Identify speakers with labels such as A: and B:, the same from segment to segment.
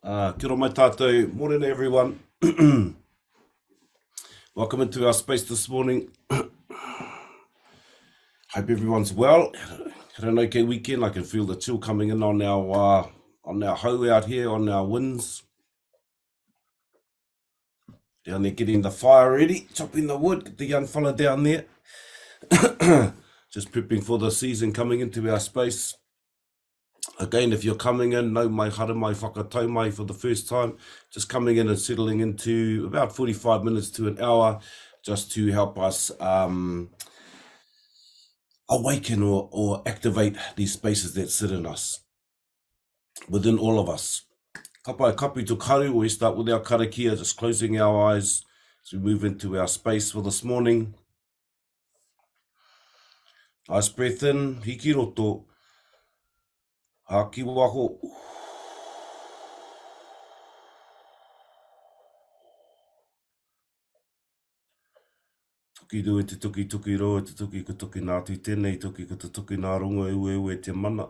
A: Kia ora mai tātou. Morning, everyone. Welcome into our space this morning. Hope everyone's well. Had an okay weekend. I can feel the chill coming in on our hou out here, on our winds. Down there getting the fire ready, chopping the wood. Get the young fella down there. Just prepping for the season coming into our space. Again, if you're coming in, no mai hara mai whakatau mai for the first time, just coming in and settling into about 45 minutes to an hour, just to help us awaken or activate these spaces that sit in us, within all of us. Kapai kapi to karu, we start with our karakia, just closing our eyes as we move into our space for this morning. Nice breath in, hiki roto, haki waho. Tuki rua te tuki roa, te tuki ko tuki nā tū tēnei, tuki ko te tuki nā rongo e te mana.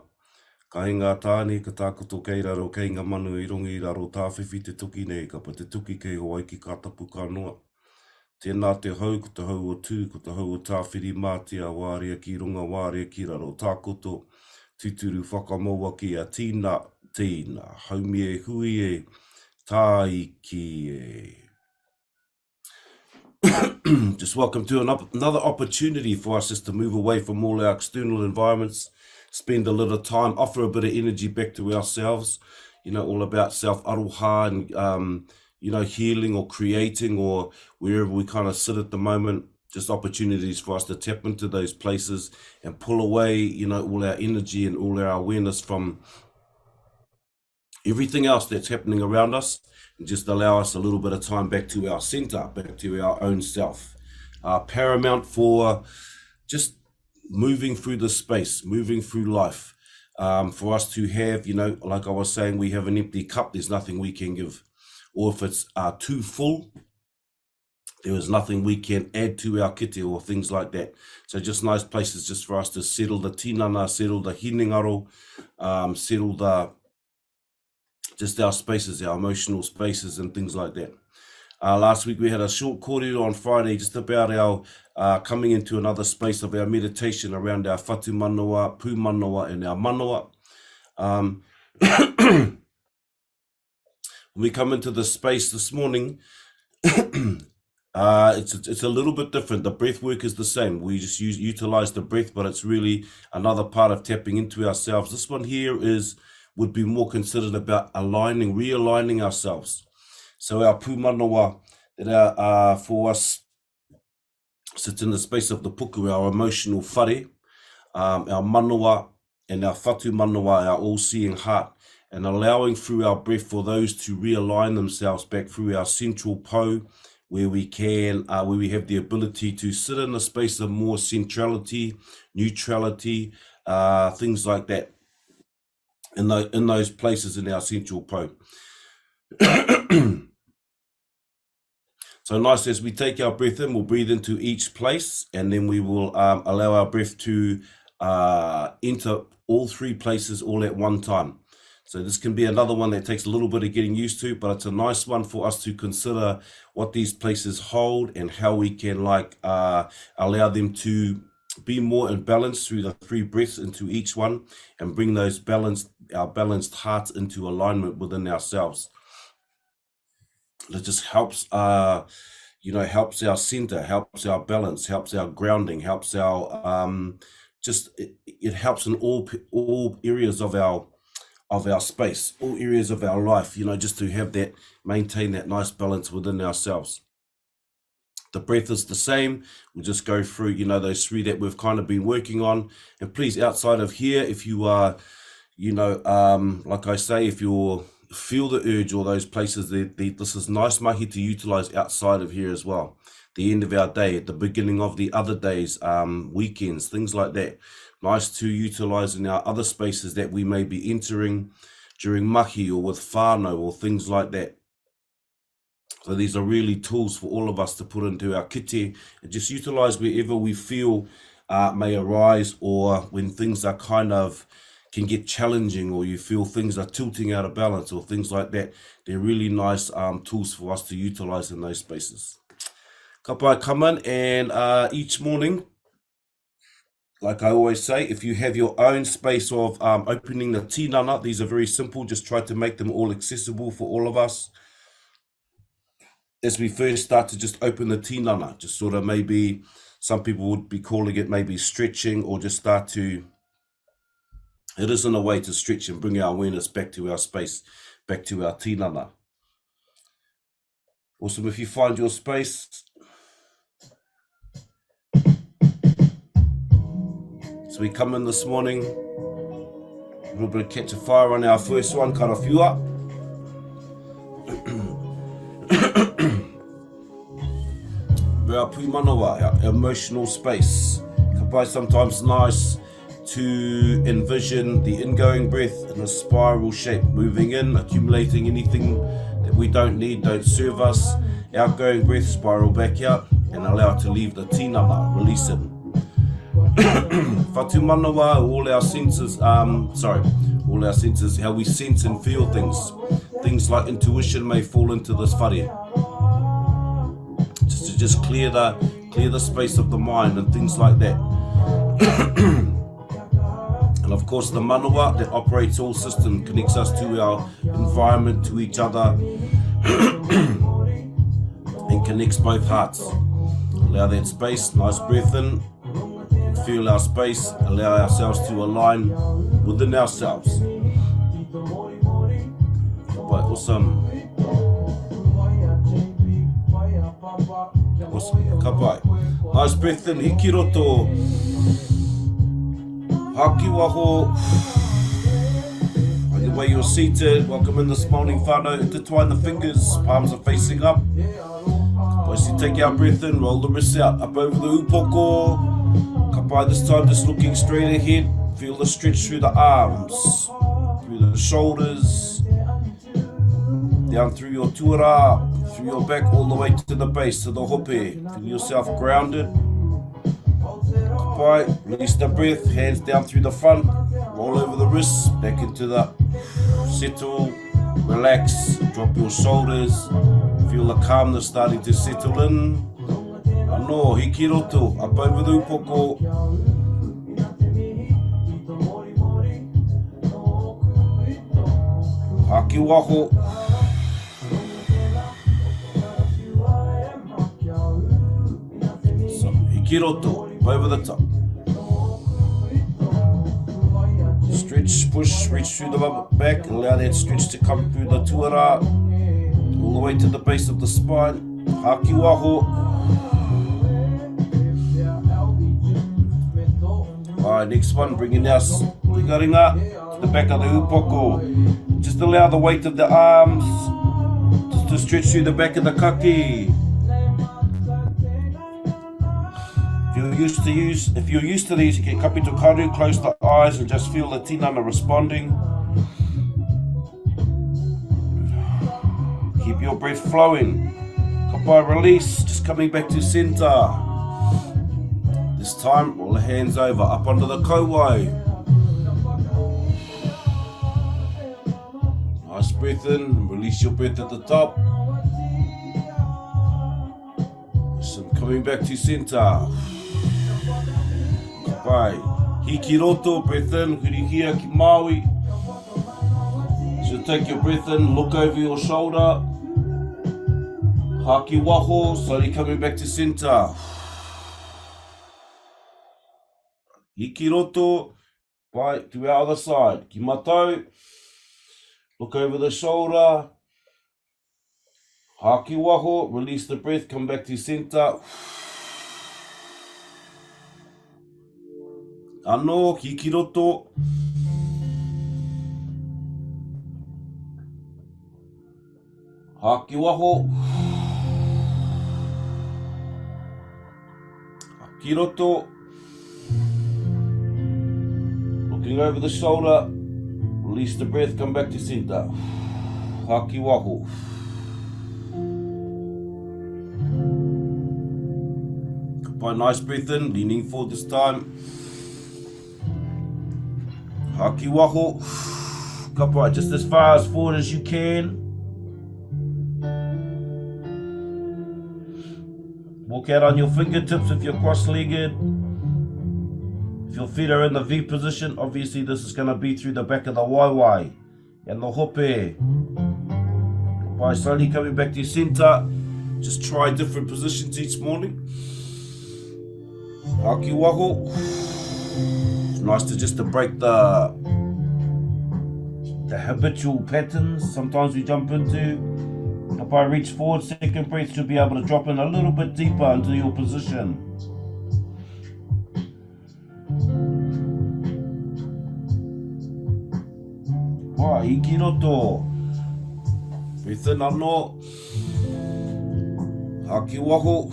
A: Ka hinga tāne, ka tākoto kei raro, kei ngā manu i rongi i raro tāwhiwhi te tuki nei, ka pa te tuki kei hoa ki ka tapu ka noa. Tēnā te hau, ko te hau o tū, ko te hau o tāwhiri mātia, wārea ki runga, wārea ki raro, tākoto, tuturu whakamoa ki a tīna, haumi e hui e, tāiki e. Just welcome to another opportunity for us just to move away from all our external environments, spend a little time, offer a bit of energy back to ourselves, all about self-aroha and, healing or creating or wherever we kind of sit at the moment, just opportunities for us to tap into those places and pull away, all our energy and all our awareness from everything else that's happening around us, and just allow us a little bit of time back to our center, back to our own self. Paramount for just moving through the space, moving through life. For us to have, like I was saying, we have an empty cup, there's nothing we can give. Or if it's too full, there is nothing we can add to our kite or things like that. So just nice places just for us to settle the tinana, settle the hinengaro, settle just our spaces, our emotional spaces and things like that. Last week we had a short kōrero on Friday just about our coming into another space of our meditation around our whatu manawa, pū manawa and our manawa. When we come into the space this morning, it's a little bit different. The breath work is the same. We just utilize the breath, but it's really another part of tapping into ourselves. This one here would be more considered about realigning ourselves. So our pū manawa that for us sits in the space of the puku, our emotional whare, our manawa and our whatu manawa, our all-seeing heart, and allowing through our breath for those to realign themselves back through our central po, where we have the ability to sit in a space of more centrality, neutrality, things like that, in those places in our central po. So nice, as we take our breath in, we'll breathe into each place, and then we will allow our breath to enter all three places all at one time. So this can be another one that takes a little bit of getting used to, but it's a nice one for us to consider what these places hold and how we can allow them to be more in balance through the three breaths into each one, and bring our balanced hearts into alignment within ourselves. That just helps helps our center, helps our balance, helps our grounding, helps our it helps in all areas of our space, all areas of our life, just to maintain that nice balance within ourselves. The breath is the same. We'll just go through, those three that we've kind of been working on. And please, outside of here, if you are, like I say, if you feel the urge or those places, this is nice mahi to utilize outside of here as well. The end of our day, at the beginning of the other days, weekends, things like that. Nice to utilize in our other spaces that we may be entering during mahi or with whānau or things like that. So these are really tools for all of us to put into our kite and just utilize wherever we feel may arise, or when things are kind of can get challenging, or you feel things are tilting out of balance or things like that, they're really nice tools for us to utilize in those spaces. Ka pai, come in, and each morning, like I always say, if you have your own space of opening the tinana, these are very simple. Just try to make them all accessible for all of us. As we first start to just open the tinana, just sort of maybe some people would be calling it maybe stretching, or just start to, it isn't a way to stretch and bring our awareness back to our space, back to our tinana. Awesome, if you find your space. So we come in this morning, a little bit of catch a fire on our first one, kind of whiua. Our pūmanawa, our emotional space. Ka pai, sometimes nice to envision the ingoing breath in a spiral shape, moving in, accumulating anything that we don't need, don't serve us. Outgoing breath, spiral back out, and allow it to leave the tinana, release it. Whatu manawa, all our senses, all our senses, how we sense and feel things. Things like intuition may fall into this whare. Just clear the space of the mind and things like that. And of course the manawa that operates all systems, connects us to our environment, to each other, and connects both hearts. Allow that space, nice breath in, feel our space, allow ourselves to align within ourselves. Right, awesome. Ka pai. Nice breath in, hiki roto. Haki waho. The way you're seated, welcome in this morning, whānau. Intertwine the fingers, palms are facing up. As you take our breath in, roll the wrists out, up over the upoko. Ka pai, this time just looking straight ahead. Feel the stretch through the arms, through the shoulders, down through your tuara, through your back, all the way to the base, to the hope. Feel yourself grounded. Ka pai, release the breath, hands down through the front, roll over the wrists, back into the settle, relax, drop your shoulders, feel the calmness starting to settle in. Anō, hiki roto, up over the upoko. Haki waho. So, hiki roto, up over the top. Stretch, push, reach through the back, allow that stretch to come through the tuara, all the way to the base of the spine. Haki waho. Alright, next one, bringing our ringa to the back of the upoko. Just allow the weight of the arms just to stretch through the back of the kaki. If you're used to these, you can kapi to karu, close the eyes and just feel the tinana responding. Keep your breath flowing. Ka pai, release, just coming back to center. This time, roll the hands over, up onto the kauai. Nice breath in, release your breath at the top. So coming back to center. Ka pai, hiki roto, breath in, hurihia ki Māori. So take your breath in, look over your shoulder. Haki waho, slowly coming back to center. Hiki roto, pai, to our other side. Ki matau, look over the shoulder. Haki waho, release the breath, come back to center. Anō, hiki roto. Haki waho. Haki roto. Looking over the shoulder, release the breath, come back to center. Haki waho. Ka pai, nice breath in, leaning forward this time. Haki waho. Kapai, just as far as forward as you can. Walk out on your fingertips if you're cross-legged. If your feet are in the V position, obviously this is going to be through the back of the waiwai and the hope. By slowly coming back to your center, just try different positions each morning. Haki waho. It's nice to break the habitual patterns sometimes we jump into. If I reach forward, second breath should be able to drop in a little bit deeper into your position. Wā, iki roto. Breathe in anō. Haki waho.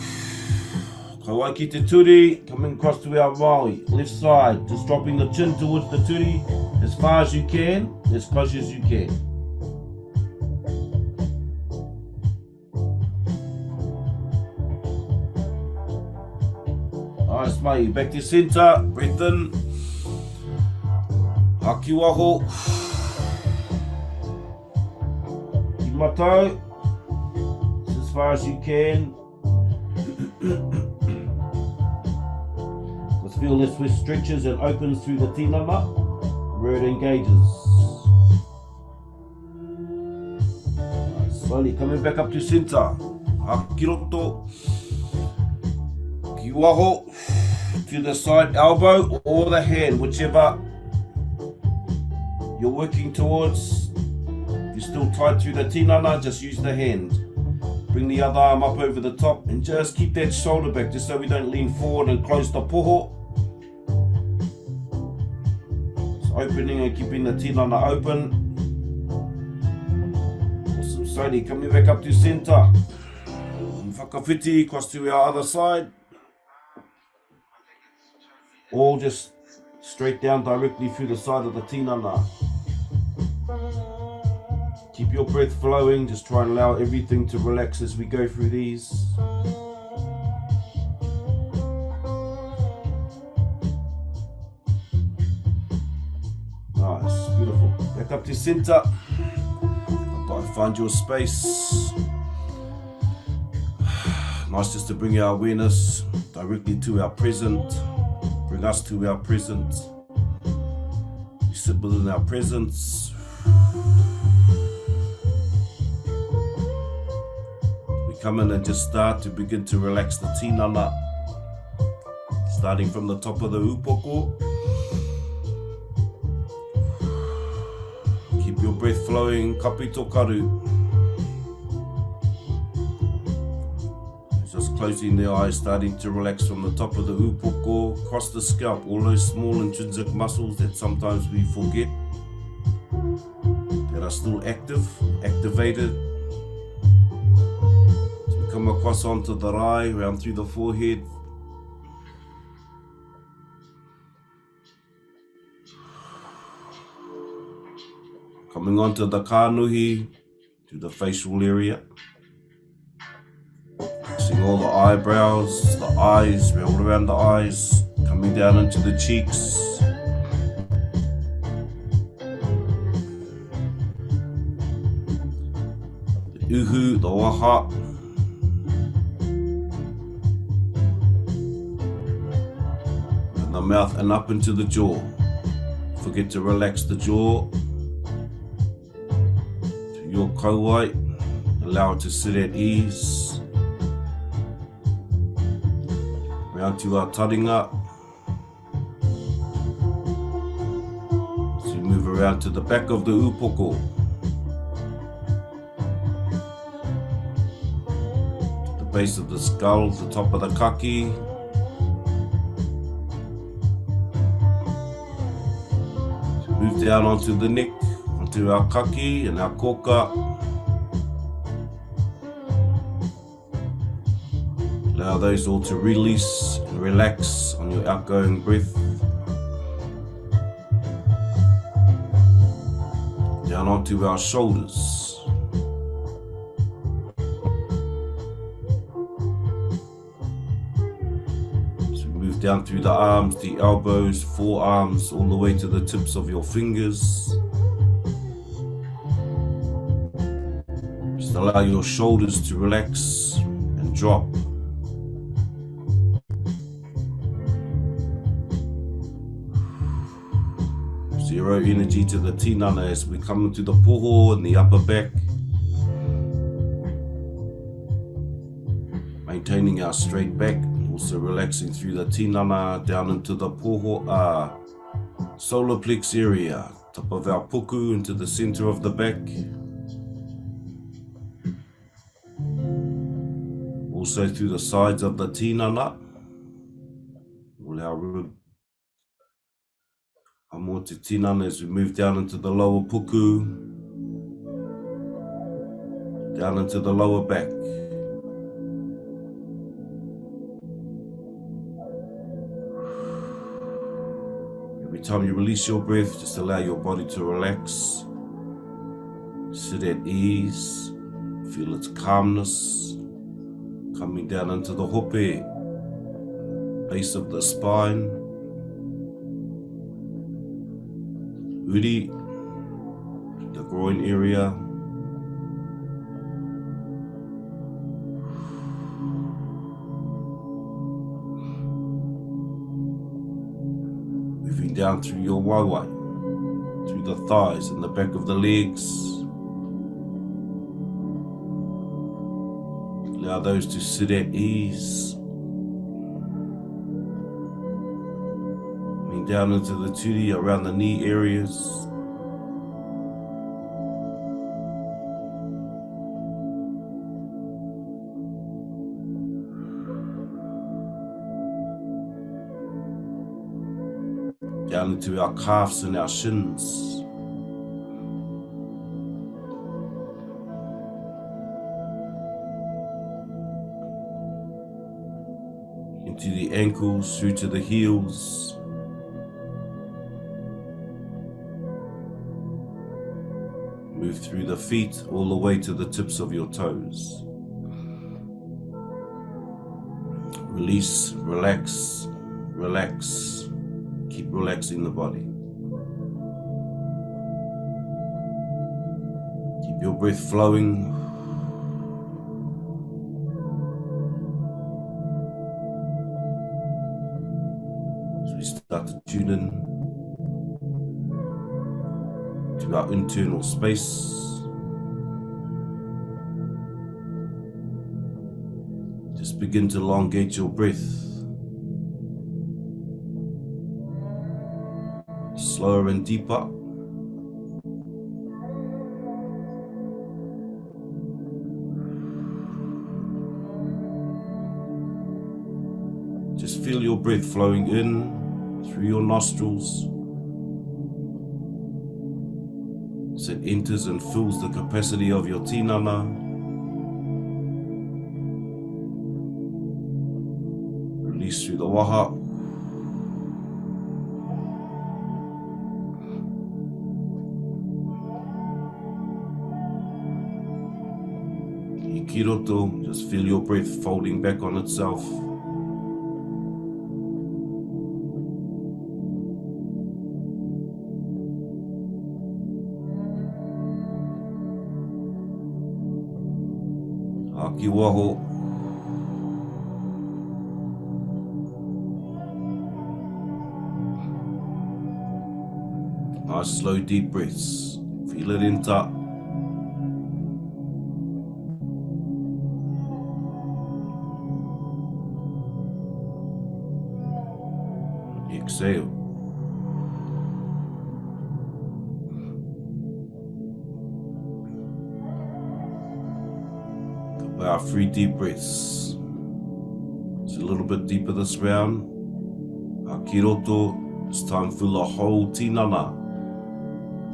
A: Kawai ki te turi, coming across to our Maui. Left side, just dropping the chin towards the turi as far as you can, as close as you can. Nice, Mahi. Back to your center. Breathe in. Haki waho. Keep my toe. As far as you can. Just feel this twist stretches and opens through the tinana where it engages. Nice. Slowly coming back up to center. Haki roto. Ki waho. To the side elbow or the hand, whichever you're working towards. If you're still tight through the tinana, just use the hand. Bring the other arm up over the top and just keep that shoulder back, just so we don't lean forward and close the poho. It's opening and keeping the tinana open. Awesome. Slowly coming back up to center. Whakawhiti across to our other side. All just straight down directly through the side of the tinana. Keep your breath flowing, just try and allow everything to relax as we go through these. Nice, beautiful. Back up to center. Find your space. Nice just to bring our awareness directly to our present. Bring us to our present. We sit within our presence. We come in and just start to begin to relax the tinana. Starting from the top of the upoko. Keep your breath flowing, kapito karu. Just closing the eyes, starting to relax from the top of the upoko, across the scalp, all those small intrinsic muscles that sometimes we forget, that are still activated. So we come across onto the rai, round through the forehead. Coming onto the kānuhi, to the facial area. All the eyebrows, the eyes, all around the eyes, coming down into the cheeks. The uhu, the waha. And the mouth and up into the jaw. Forget to relax the jaw. To your kauai, allow it to sit at ease. Round to our taringa. So we move around to the back of the upoko. To the base of the skull, the top of the kaki. So move down onto the neck, onto our kaki and our koka. Allow those all to release and relax on your outgoing breath. Down onto our shoulders. So move Move down through the arms, the elbows, forearms, all the way to the tips of your fingers. Just allow your shoulders to relax and drop. Zero energy to the tinana as we come into the poho and the upper back. Maintaining our straight back, also relaxing through the tinana down into the poho, solar plex area, top of our puku into the center of the back. Also through the sides of the tinana, all our rib. More to tinana as we move down into the lower puku, down into the lower back. Every time you release your breath, just allow your body to relax. Sit at ease, feel its calmness, coming down into the hope, base of the spine. Uri, the groin area. Moving down through your waiwai, through the thighs and the back of the legs. Allow those to sit at ease. Down into the turi around the knee areas. Down into our calves and our shins. Into the ankles, through to the heels. Move through the feet all the way to the tips of your toes. Release, relax, relax. Keep relaxing the body. Keep your breath flowing. As we start to tune in to our internal space. Just begin to elongate your breath. Slower and deeper. Just feel your breath flowing in through your nostrils. As it enters and fills the capacity of your tinana. Release through the waha. Ikiroto, just feel your breath folding back on itself. Waho. Nice slow deep breaths. Feel it enter. Exhale. About 3 deep breaths. It's a little bit deeper this round. Akiroto, it's time for the whole tinana.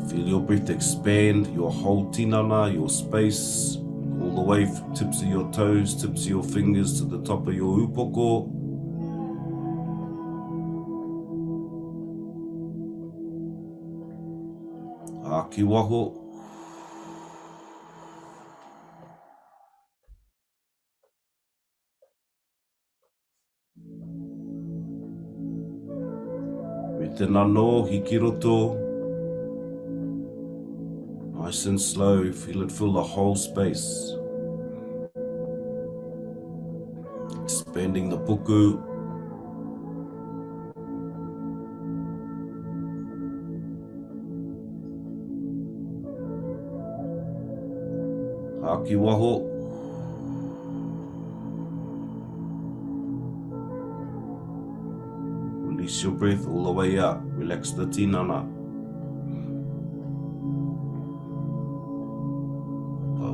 A: Feel your breath expand, your whole tinana, your space, all the way from tips of your toes, tips of your fingers to the top of your upoko. Akiwaho. Breath in anō, hiki roto. Nice and slow, feel it fill the whole space. Expanding the puku. Haki waho. Release your breath all the way up. Relax the tinana.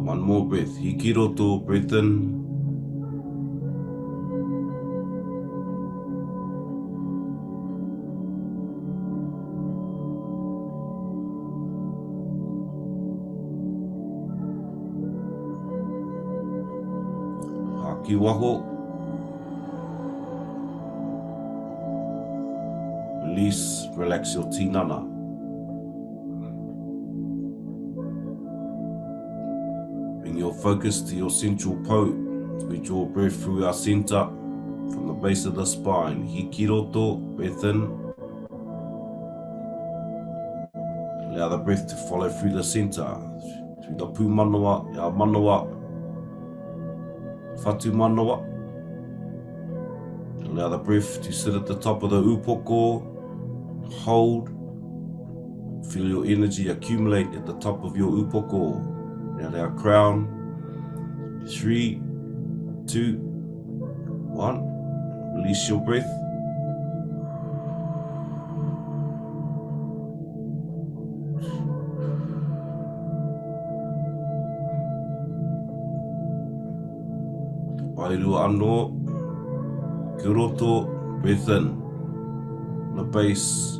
A: One more breath. Hiki roto, breath in. Haki waho. Release, relax your tinana. Bring your focus to your central po. We draw breath through our center from the base of the spine. Hiki roto, breath in. Allow the breath to follow through the center, through the pū manawa, our manawa, whatu manawa. Allow the breath to sit at the top of the upoko. Hold. Feel your energy accumulate at the top of your upoko. Now our crown. 3, 2, 1. Release your breath. Wairua anō. Kia roto, breath in. The base.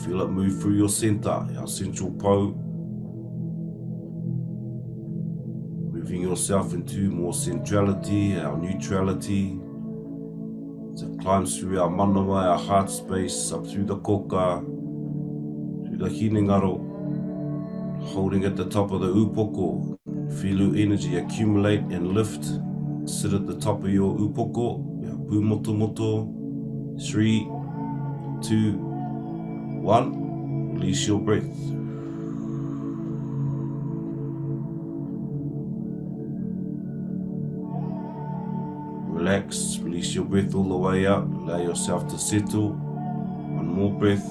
A: Feel it move through your center, our central po. Moving yourself into more centrality, our neutrality. As it climbs through our manawa, our heart space, up through the koka, through the Hinengaro. Holding at the top of the upoko. Feel your energy accumulate and lift. Sit at the top of your upoko, our pū moto moto. 3, 2, 1. Release your breath. Relax, release your breath all the way out. Allow yourself to settle. One more breath.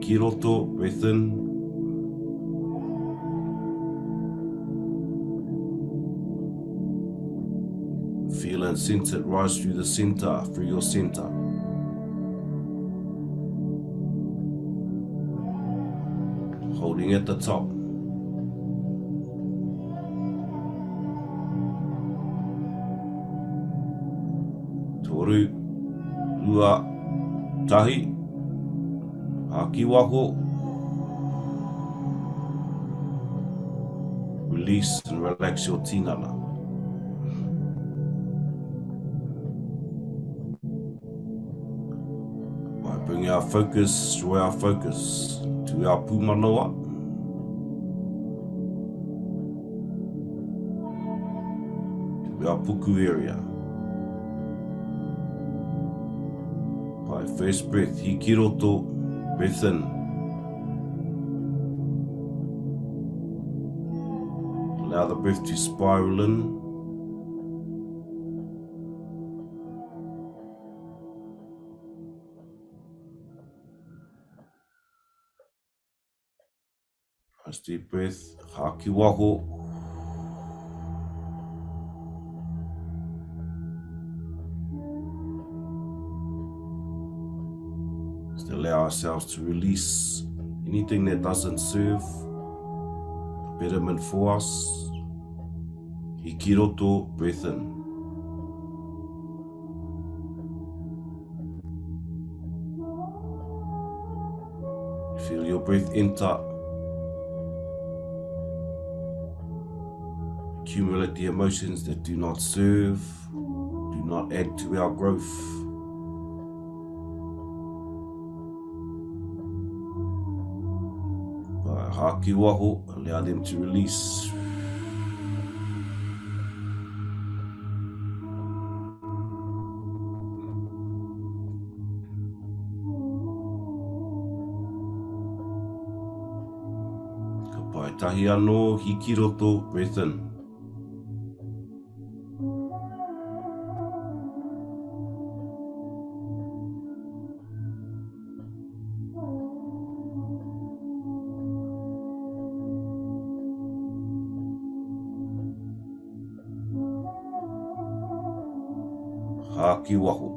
A: Ki roto, breath in. Feel and sense it rise through the center, through your center. Holding at the top. Toru, ua, tahi, haki waho. Release and relax your tinana. Bring our focus, draw our focus to our pūmanawa. To our puku area. By first breath, hiki roto, breath in. Allow the breath to spiral in. Nice deep breath, haki waho. Just allow ourselves to release anything that doesn't serve betterment for us. Hiki roto, breath in. Feel your breath enter. Accumulate the emotions that do not serve, do not add to our growth. By haki waho, allow them to release. Kahi anō, hiki roto, breath in. Haki waho.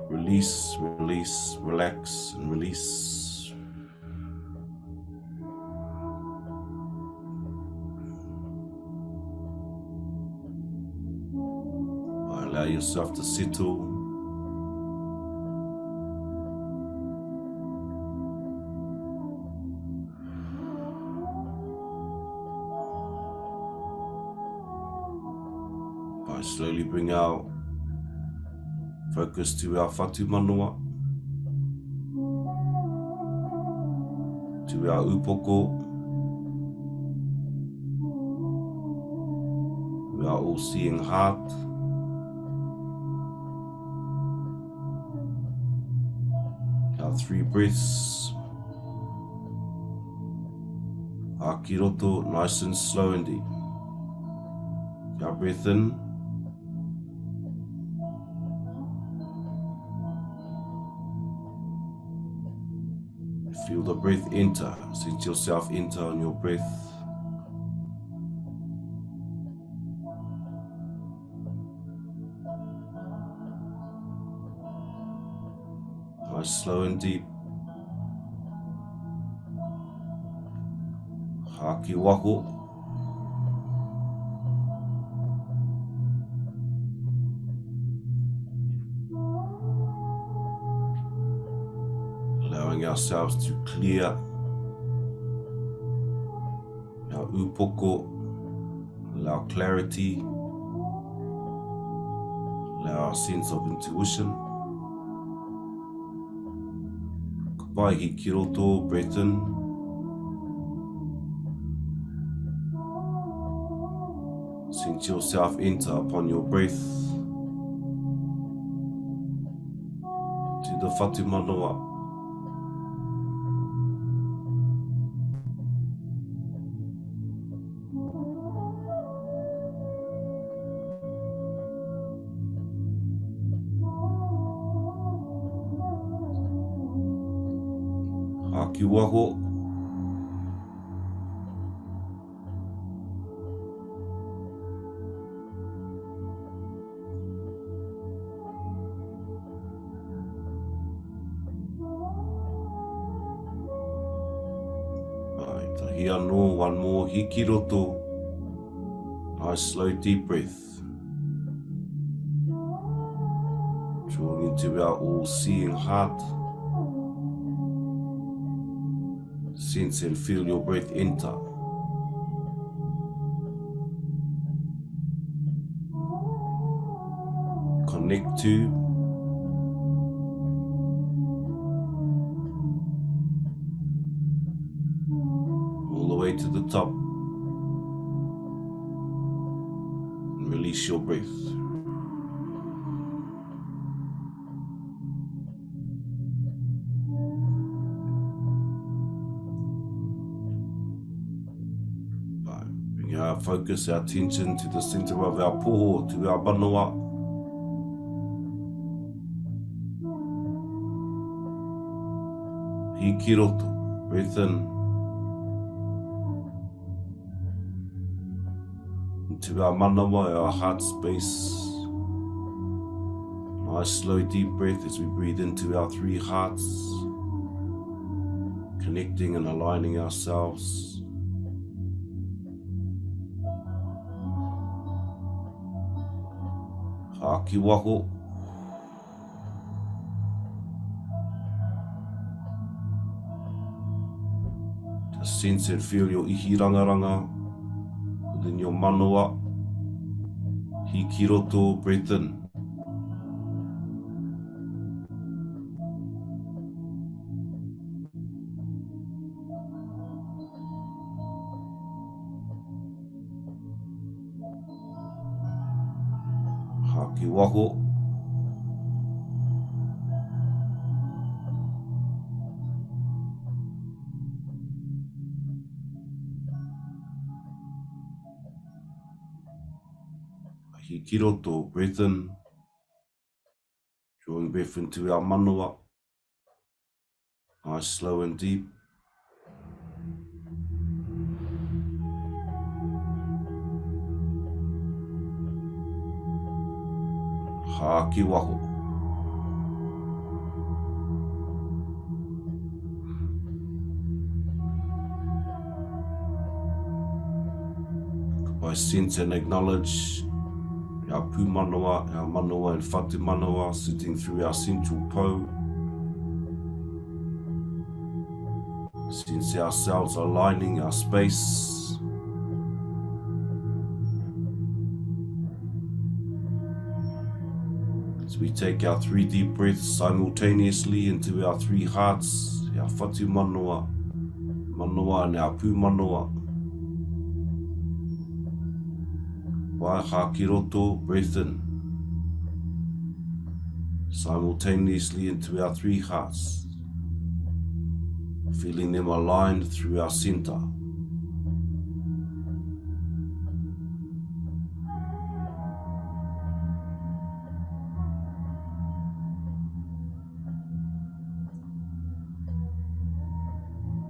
A: Release, release, relax, and release. Allow yourself to settle. By slowly bring our focus to our whatu manoa, to our upoko, to our all-seeing heart, our 3 breaths, haki roto, nice and slow and deep. Our breath in, feel the breath enter, sense yourself enter on your breath. Nice, slow and deep. Haki waho. Allowing ourselves to clear our upoko, allow clarity, allow our sense of intuition. Kapai hiki roto, breath in. Sense yourself enter upon your breath to the whatu manoa. Haki waho. Tahi anō, one more, hiki roto. Nice slow deep breath. Drawing into our all-seeing heart. Sense and feel your breath enter. Connect to. All the way to the top. And release your breath. Our focus, our attention to the center of our poho, to our manoa. Hiki roto, breath in. Into our manawa, our heart space. Nice slow deep breath as we breathe into our 3 hearts. Connecting and aligning ourselves. Haki waho. Just sense and feel your ihi rangaranga within your manoa. Hiki roto, breath in. Haki waho. Hiki roto, breath in. Drawing breath into our manawa. Nice, slow and deep. Haki waho. By sense and acknowledge our pū manawa, our manawa and whatu manawa sitting through our central po. Sense ourselves aligning our space. As we take our 3 deep breaths simultaneously into our 3 hearts, our whatu manawa, manawa and our pū manawa. Wai haki roto, breath in. Simultaneously into our 3 hearts. Feeling them aligned through our center.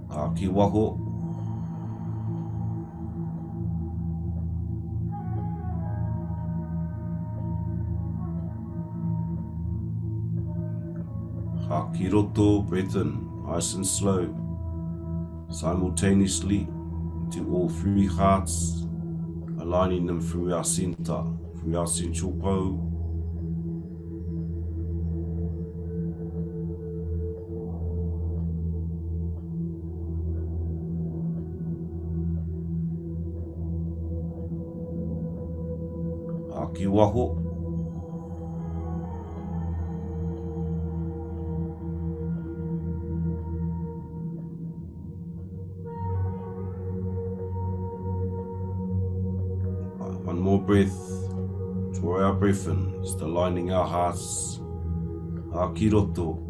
A: Haki waho. Haki roto, breath in, nice and slow. Simultaneously to all 3 hearts, aligning them through our center, through our central po. Haki waho. One more breath. Draw our breath in, just aligning our hearts. Haki roto.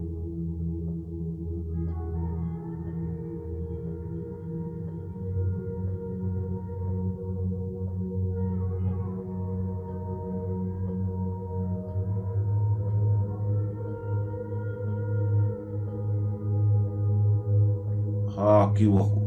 A: Haki waho.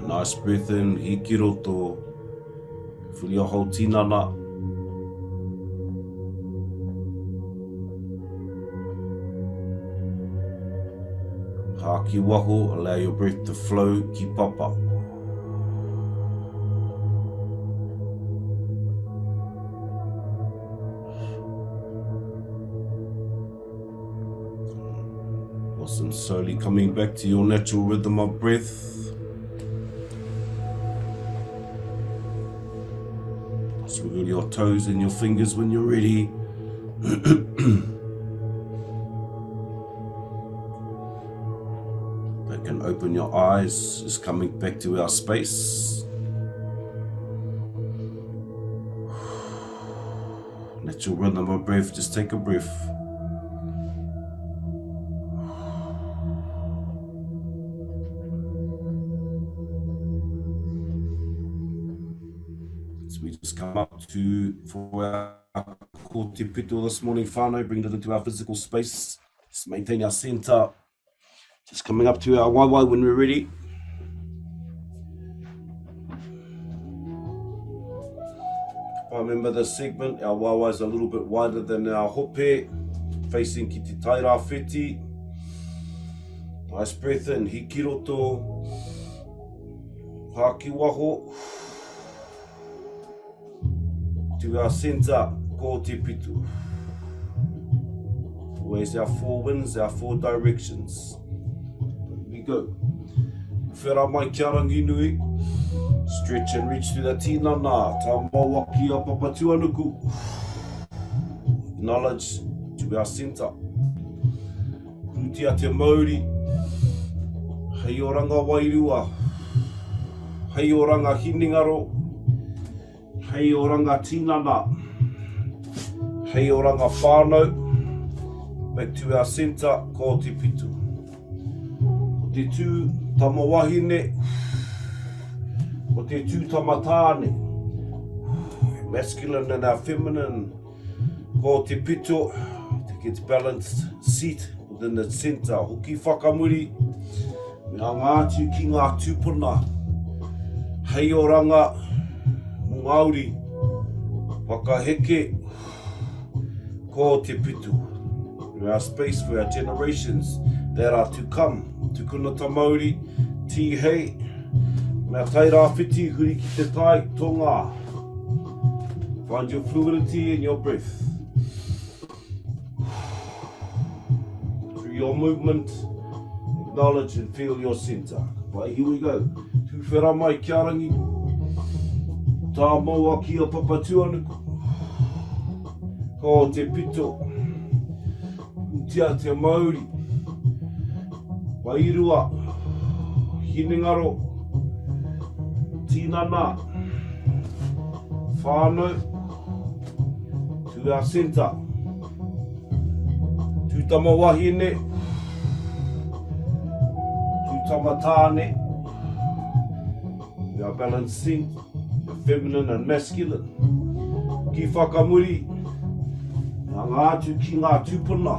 A: Nice breath in, hiki roto. Fili o Mahi Tinana. Haki waho, allow your breath to flow, ki papa. Awesome, slowly coming back to your natural rhythm of breath. Swiggle your toes and your fingers when you're ready. Back and open your eyes, just coming back to our space. Natural rhythm of breath, just take a breath. We just come up for our ko te pito this morning, Whānau, bring it into our physical space, just maintain our center, just coming up to our waiwai when we're ready. I remember this segment, our waiwai is a little bit wider than our hope, facing ki te taira whiti. Nice breath in, hiki roto, haki waho. To our center, ko te pitu. Always our 4 winds, our 4 directions. Here we go. Whera mai kia rangi nui. Stretch and reach to the tinana. Tā maua ki a papatuanuku. Acknowledge to our center. Utia te Māori, hei oranga Wairua, hei oranga Hinengaro, hei oranga Tinana, hei oranga Whānau. Back to our centre, ko te pitu. Ko te tū tamawahine, ko te tū tamatāne, masculine and our feminine, ko te pitu, take its balanced seat within the centre. Hoki whakamuri, me a ngātu ki ngā tūpuna, hei oranga Māori, whakaheke, ko te pitu. We are space for our generations that are to come. Tukuna ta Māori, ti hei, ngā tai rāwhiti huri ki te tai tō ngā. Find your fluidity in your breath. Through your movement, acknowledge and feel your centre. But here we go. Tu whera mai kia rangi. Tā maua ki a papatuanuku. Ko te pito. Utia te Māori. Wairua. Hinengaro. Tinana. Whānau. To our centre. Tu tamawahine. Tu tamatāne. We are balancing the feminine and masculine. Ki whakamuri. Ngā ngātu ki ngā tūpuna.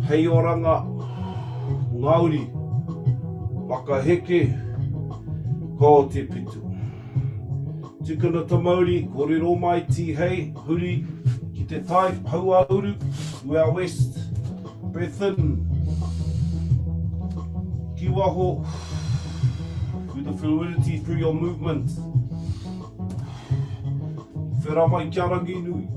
A: Hei oranga Māori. Whakaheke. Ko te pitu. Tukuna ta Māori, kōrero mai ti hei, huri, ki te tai, haua uru, to our west, breath in, ki waho, through the fluidity, through your movement. Whera mai kia rangi nui,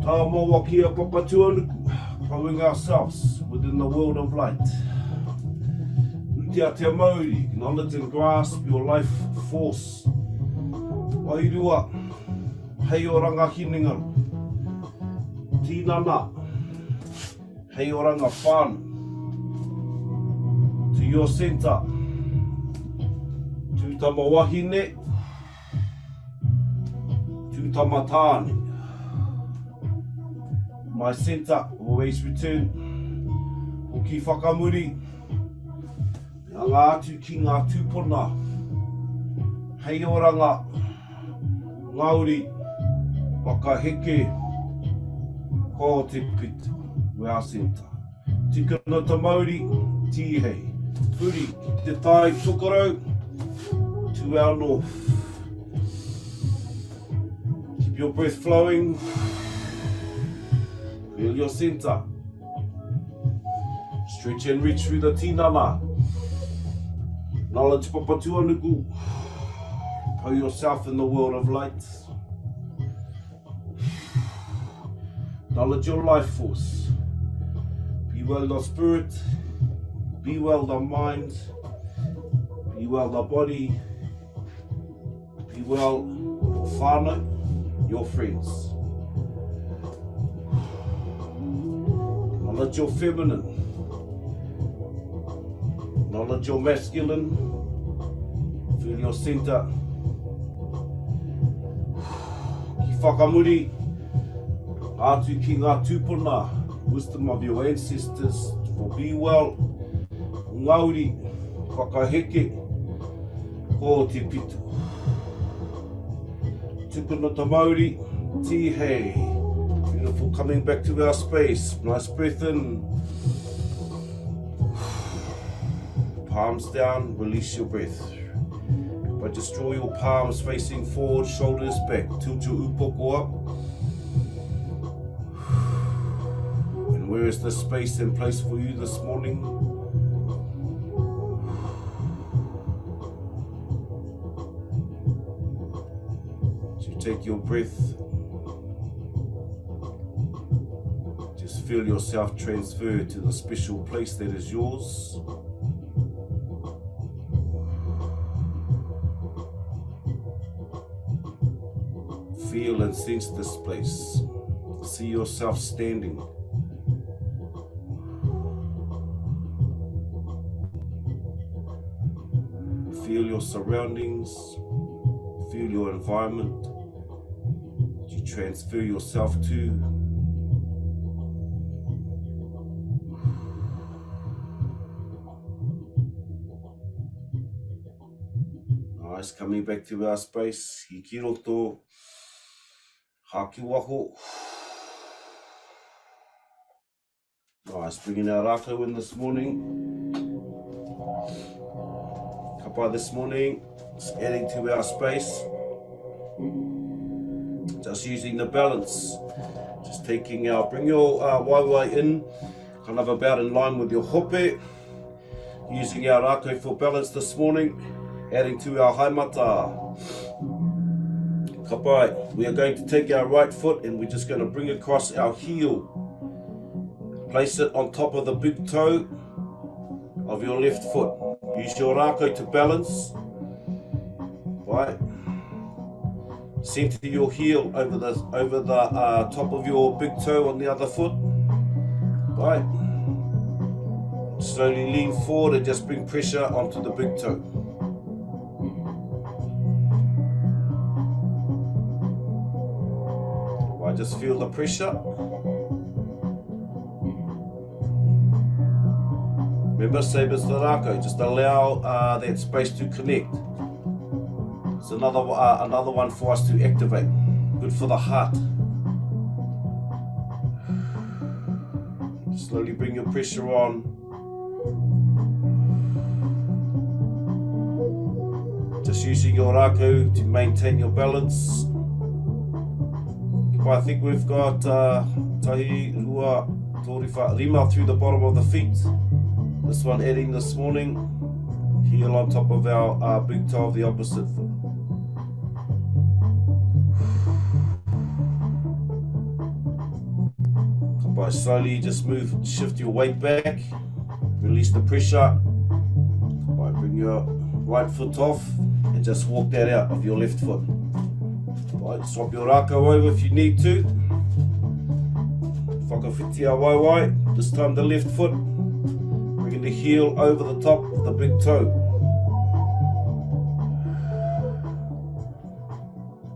A: tā maua ki a papatuanuku, growing ourselves within the world of light. Utia te Māori, acknowledge and grasp your life force. Wairua, hei oranga Hinengaro, Tinana, hei oranga Whānau. To your centre, tu tamawahine, tu tamatāne. My centre always return, hoki whakamuri, ngā ngātu ki ngā tūpuna, hei oranga Māori, whakaheke, ko te pitu, we are centre. Tikana ta Māori, ti hei, huri, ki te tai tokorau, to our north. Keep your breath flowing, feel your centre. Stretch and reach through the tinana. Knowledge papatuanuku. Put yourself in the world of light. Knowledge your life force. Be well the spirit. Be well the mind. Be well the body. Be well whānau, your friends. Knowledge your feminine. Knowledge your masculine. Feel your centre. Whakamuri, atu ki ngā tūpuna, wisdom of your ancestors, for be well, Māori, whakaheke, ko te pitu. Tukuna ta Māori, ti hei. Beautiful, coming back to our space, nice breath in. Palms down, release your breath. But just draw your palms facing forward, shoulders back. Tilt your upoko up. And where is the space and place for you this morning? So you take your breath. Just feel yourself transfer to the special place that is yours. Feel and sense this place. See yourself standing. Feel your surroundings, feel your environment that you transfer yourself to. Nice, coming back to our space. Hiki roto, haki wako. Nice, bringing our Rākau in this morning. By this morning, just adding to our space, just using the balance, just taking our, bring your waiwai in, kind of about in line with your hope, using our Rākau for balance this morning, adding to our haimata. Kapai, we are going to take our right foot and we're just going to bring across our heel, place it on top of the big toe of your left foot. Use your Rākau to balance, right? Center your heel over the top of your big toe on the other foot, right? Slowly lean forward and just bring pressure onto the big toe. Right, just feel the pressure. Remember, same as the Rākau, just allow that space to connect. It's another one for us to activate. Good for the heart. Slowly bring your pressure on. Just using your Rākau to maintain your balance. I think we've got tahi, rua, toriwha, rima through the bottom of the feet. This one adding this morning, heel on top of our big toe of the opposite foot. By slowly just shift your weight back, release the pressure. By bring your right foot off and just walk that out of your left foot. Right, swap your Rākau over if you need to. Whakawhiti a waiwai, this time the left foot. Bringing the heel over the top of the big toe.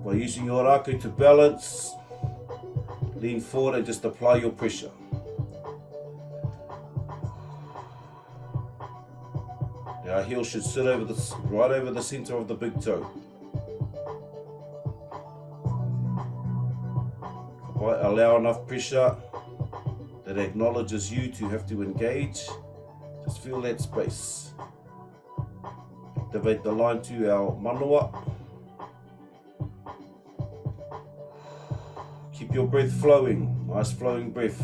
A: By using your Rākau to balance, lean forward and just apply your pressure. Now our heel should sit over right over the center of the big toe. Right, allow enough pressure that acknowledges you to have to engage. Just feel that space. Activate the line to our manawa. Keep your breath flowing. Nice flowing breath.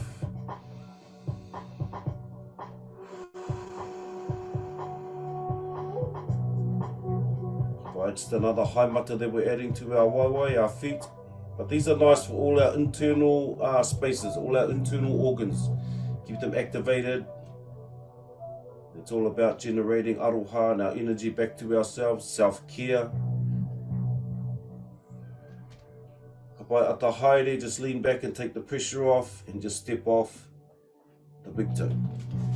A: Right, just another haimata that we're adding to our waiwai, our feet. But these are nice for all our internal spaces, all our internal organs. Keep them activated. It's all about generating aroha and our energy back to ourselves, self-care. Kapai ata haere, just lean back and take the pressure off and just step off the big toe.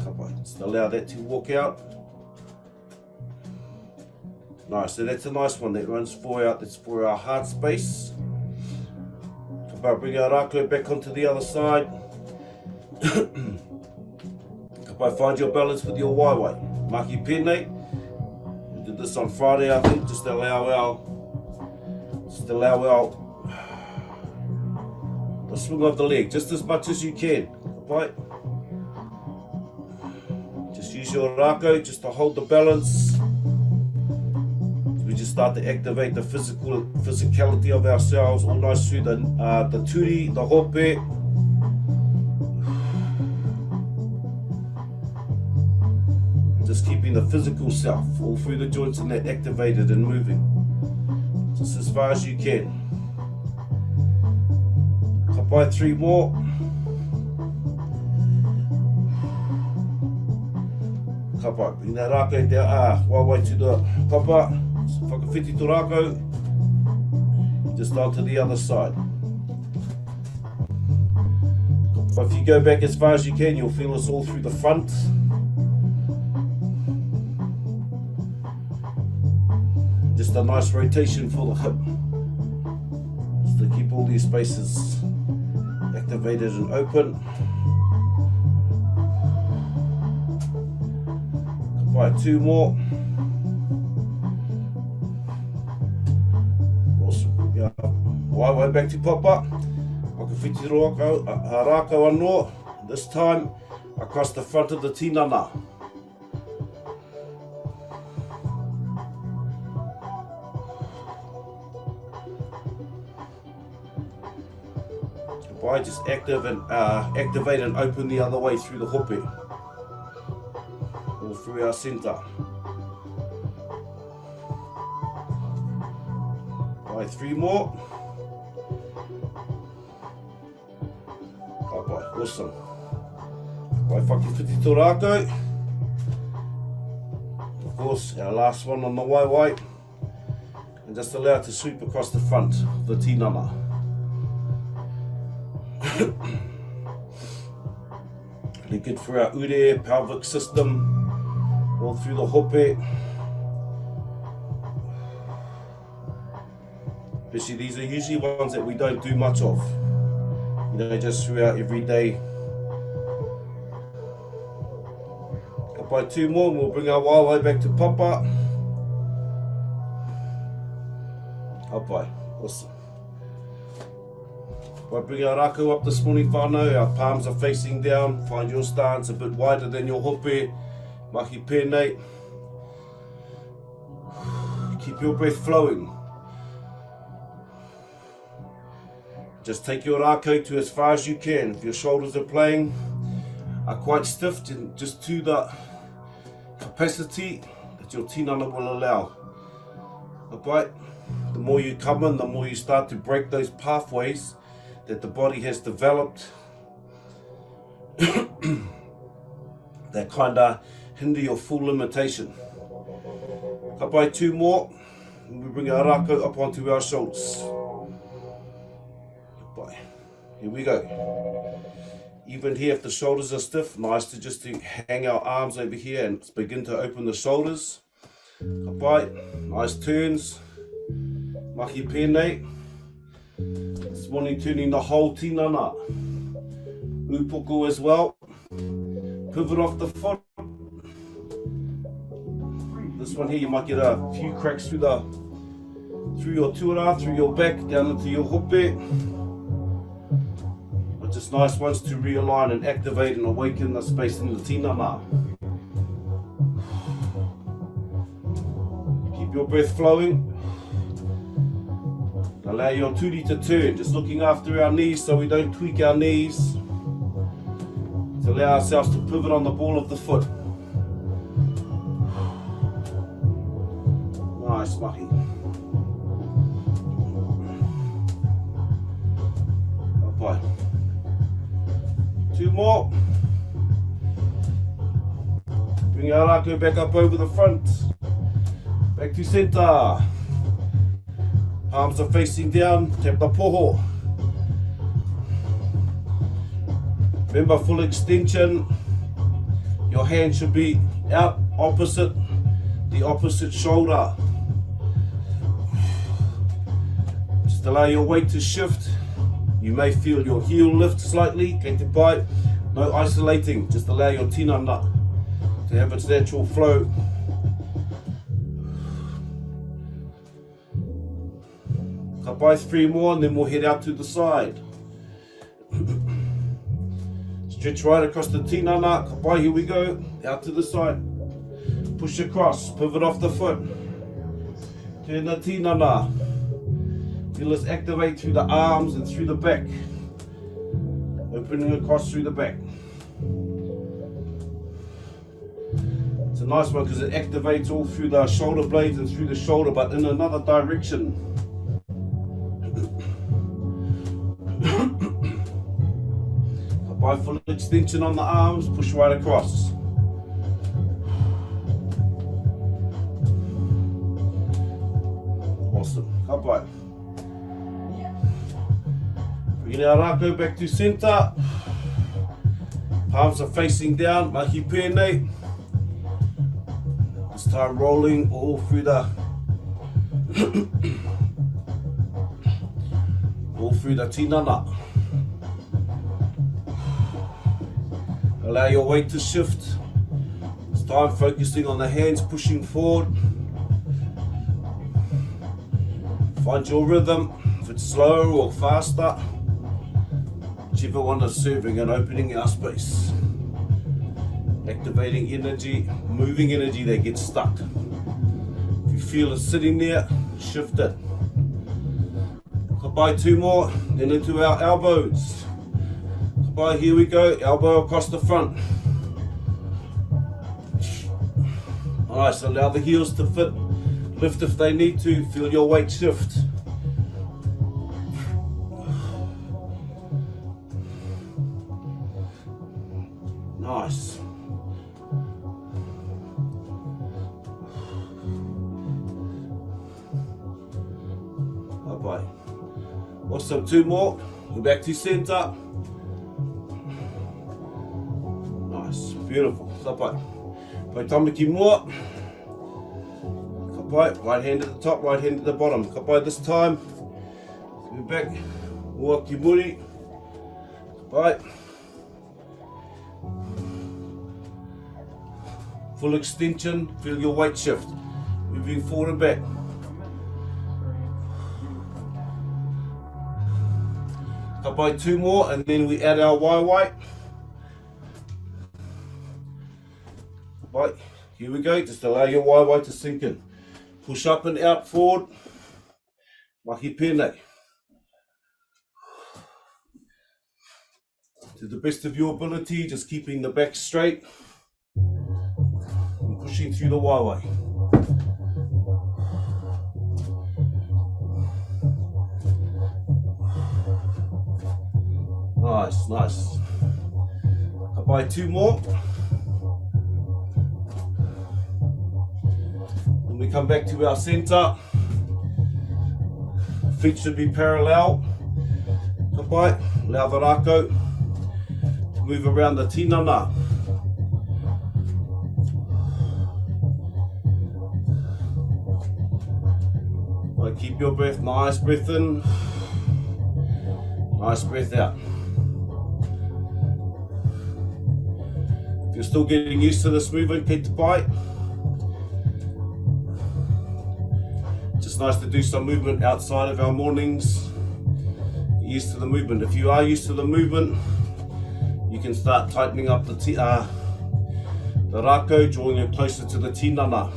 A: Kapai, just allow that to walk out. Nice, so that's a nice one that runs that's for our heart space. Kapai, bring our Rākau back onto the other side. Find your balance with your waiwai. Maki pēnei. We did this on Friday, I think. Just allow the swing of the leg just as much as you can. Right? Just use your Rākau just to hold the balance. We just start to activate the physicality of ourselves, all nice through the turi, the hope. Just keeping the physical self all through the joints and that activated and moving. Just as far as you can. Kapai, 3 more. Kapai, bring that Rākau down, waiwai to the papa. Whakawhiti to Rākau. Just onto the other side. But if you go back as far as you can, you'll feel us all through the front. just a nice rotation for the hip, just to keep all these spaces activated and open. Right, 2 more. Awesome. Yeah. Way back to papa. Mahi Rākau anō. This time across the front of the tinana. Right, just activate and open the other way through the hope, or through our centre. Right, 3 more. Awesome. Right, whakawhiti tō rātou. Of course, our last one on the waiwai. And just allow it to sweep across the front of the tinana. Really good for our ure, pelvic system, all through the hope. Especially these are usually ones that we don't do much of. You know, just throughout every day. Got by 2 more and we'll bring our waiwai back to papa. Up by, awesome. By bring our rākau up this morning, whānau, our palms are facing down. Find your stance a bit wider than your hope. Mahi pēnei. Keep your breath flowing. Just take your rākau to as far as you can. If your shoulders are quite stiff, just to the capacity that your tinana will allow. Right? The more you come in, the more you start to break those pathways that the body has developed that kind of hinder your full limitation. Cut by 2 more, and we bring our rākau up onto our shoulders. Here we go. Even here, if the shoulders are stiff, nice to just hang our arms over here and begin to open the shoulders. Cut by, nice turns. Mahi pēnei. This morning turning the whole tinana. Upoko as well. Pivot off the foot. This one here you might get a few cracks through your tuara, through your back, down into your hope. But just nice ones to realign and activate and awaken the space in the tinana. Keep your breath flowing. Allow your turi to turn, just looking after our knees so we don't tweak our knees. To allow ourselves to pivot on the ball of the foot. Nice, Mahi. Up 2 more. Bring our rākau back up over the front. Back to centre. Arms are facing down, tap the poho. Remember, full extension. Your hand should be out opposite the opposite shoulder. Just allow your weight to shift. You may feel your heel lift slightly, kei te pai. No isolating, just allow your tinana to have its natural flow. Cut by 3 more and then we'll head out to the side. Stretch right across the tinana. Cut by, here we go. Out to the side. Push across, pivot off the foot. Turn the tinana. Feel us activate through the arms and through the back. Opening across through the back. It's a nice one because it activates all through the shoulder blades and through the shoulder, but in another direction. By full extension on the arms, push right across. Awesome. Cut by. Bring our rākau back to centre. Palms are facing down. Mahi pēnei. This time rolling all through the All through the tinana. Allow your weight to shift. This time focusing on the hands pushing forward. Find your rhythm, if it's slower or faster. Whichever one is serving and opening our space. Activating energy, moving energy that gets stuck. If you feel it sitting there, shift it. Kapai, 2 more, then into our elbows. Kapai, here we go, elbow across the front. Nice, allow the heels to fit. Lift if they need to, feel your weight shift. Nice. Bye-bye. Awesome, 2 more. Go back to center. Nice, beautiful. Bye-bye. Pai tamaki mua. Kapai, right hand at the top, right hand at the bottom. Kapai this time. Go back. Ua ki muri. Kapai. Full extension, feel your weight shift. Moving forward and back. Kapai, 2 more, and then we add our waiwai. Right, here we go, just allow your waiwai to sink in. Push up and out forward. Mahi pēnei. To the best of your ability, just keeping the back straight. And pushing through the waiwai. Nice, nice. Kapai, 2 more. Then we come back to our center. Feet should be parallel. Kapai, allow the rākau to move around the tinana. Right, keep your breath, nice breath in, nice breath out. If you're still getting used to this movement, keep the bite. Just nice to do some movement outside of our mornings. Get used to the movement. If you are used to the movement, you can start tightening up the rākau, drawing it closer to the tinana.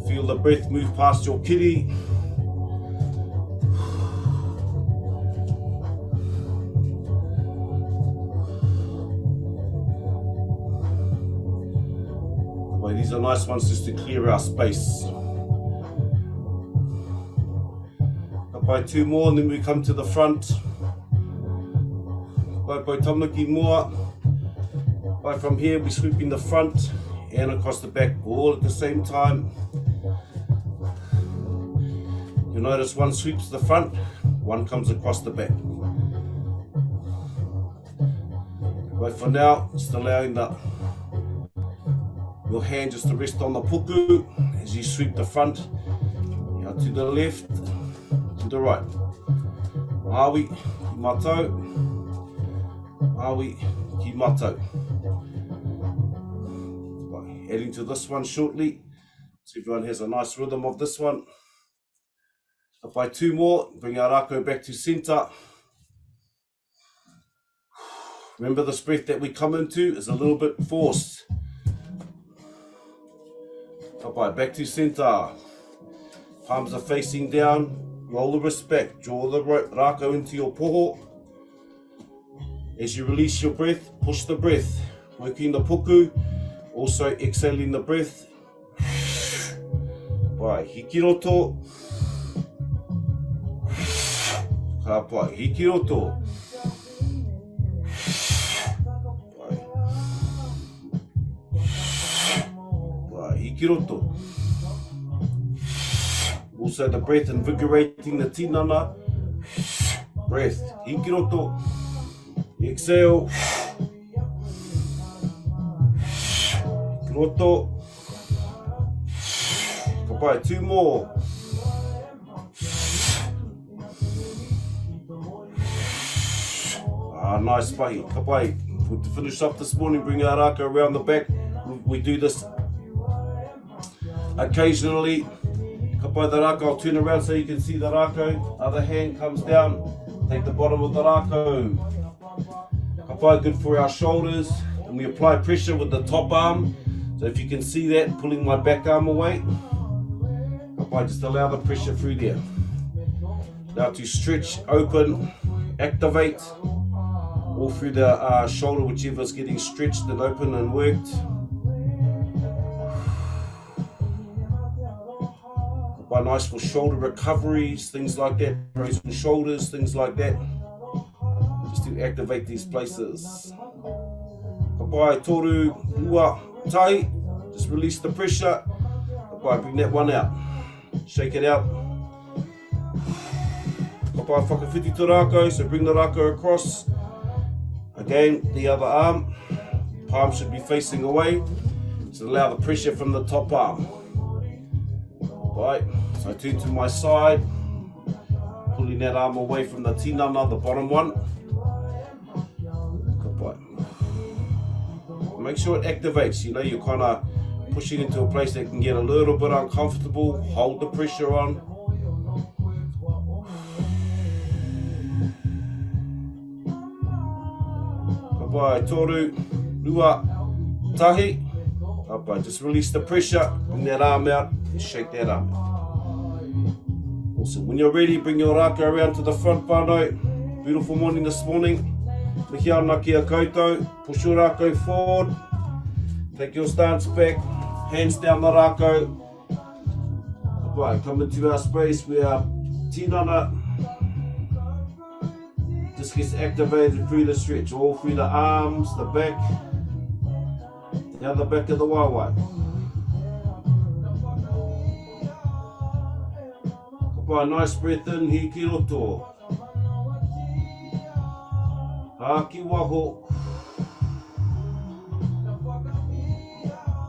A: Feel the breath move past your kiri. These are nice ones just to clear our space. Kapai, 2 more, and then we come to the front. Kapai tamaki mua. Kapai, from here we sweep in the front and across the back all at the same time. You notice one sweeps the front, one comes across the back. Right, for now, just allowing your hand just to rest on the puku as you sweep the front, out to the left, to the right. Maui, ki mātou. Maui, ki mātou. Right, adding to this one shortly, so everyone has a nice rhythm of this one. Kapai, 2 more, bring our rākau back to center. Remember, this breath that we come into is a little bit forced. Kapai, back to center. Palms are facing down. Roll the wrist back. Draw the rākau into your poho. As you release your breath, push the breath. Working the puku. Also exhaling the breath. Pai, hiki roto. Kapai, hiki roto. Kiroto. Also the breath invigorating the tinana. Breath, hikiroto. Exhale. Kiroto. Kapai, 2 more. Nice Mahi. Ka pai. To finish up this morning, bring our rākau around the back. We do this occasionally. Ka pai the rākau, I'll turn around so you can see the rākau. Other hand comes down. Take the bottom of the rākau. Ka pai, good for our shoulders. And we apply pressure with the top arm. So if you can see that, pulling my back arm away. Ka pai, just allow the pressure through there. Now to stretch, open, activate. All through the shoulder, whichever is getting stretched and open and worked. Quite nice for shoulder recoveries, things like that. Raising shoulders, things like that. Just to activate these places. Kapai, toru, ua, tai. Just release the pressure. Kapai, bring that one out. Shake it out. Kapai, whakawhiti to rākau, so bring the rākau across. Again, the other arm, palm should be facing away, so allow the pressure from the top arm. Right, so I turn to my side, pulling that arm away from the tinana, the bottom one. Make sure it activates, you know, you're kind of pushing into a place that can get a little bit uncomfortable, hold the pressure on. Kapai, toru, rua, tahi. Kapai, just release the pressure, bring that arm out, and shake that arm. Awesome. When you're ready, bring your rākau around to the front, Whānau. Beautiful morning this morning. Mahi Hā kia koutou. Push your rākau forward. Take your stance back. Hands down the rākau. Kapai, come into our space where our tinana just gets activated through the stretch, all through the arms, the back, down the back of the waiwai. Kapai, nice breath in, hiki roto. Haki waho.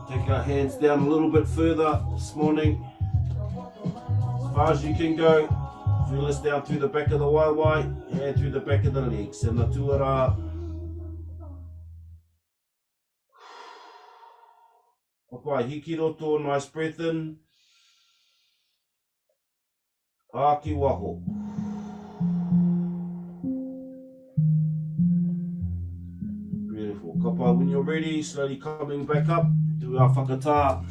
A: Take our hands down a little bit further this morning. As far as you can go. Feel this down through the back of the waiwai and through the back of the legs. And the tuara. Kapai, hiki roto, nice breath in. Haki waho. Beautiful. Kapai, when you're ready, slowly coming back up, do our whakatā.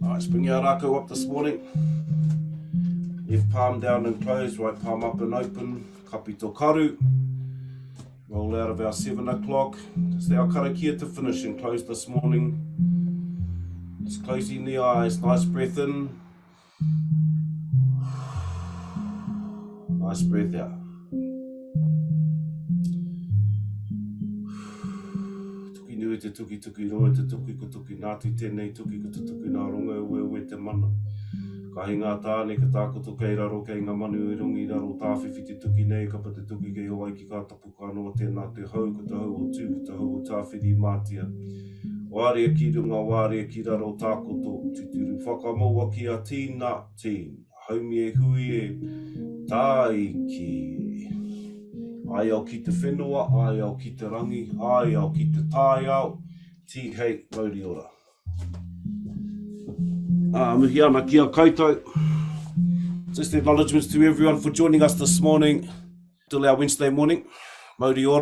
A: Alright, let's bring our rākau up this morning. Left palm down and closed, right palm up and open. Kapi tō karu. Roll out of our 7 o'clock. Just our karakia to finish and close this morning. Just closing the eyes. Nice breath in. Nice breath out. Tuki nui te tuki tuki roa te tuki ko tuki nātu tēnei tuki ko te tuki nā ronga ue te mana. Ka hi ngā tāne ka tākoto kei raro kei ngā manu i rungi raro tāwhiwhi te tuki nei ka pa te tuki kei hoa ki ka tapu ka noa tēnā te hau ko te hau o tū ko te hau o tāwhiri mātia. Wārea ki runga wārea ki raro tākoto tuturu whakamaua ki a tīna tīn. Haumi e hui e tāiki. Ai au ki te whenua, ai au ki te rangi, ai au ki te tāi au. Tihei mauri ora. Mahi Hā kia koutou. Just acknowledgements to everyone for joining us this morning. Till our Wednesday morning. Mauri ora.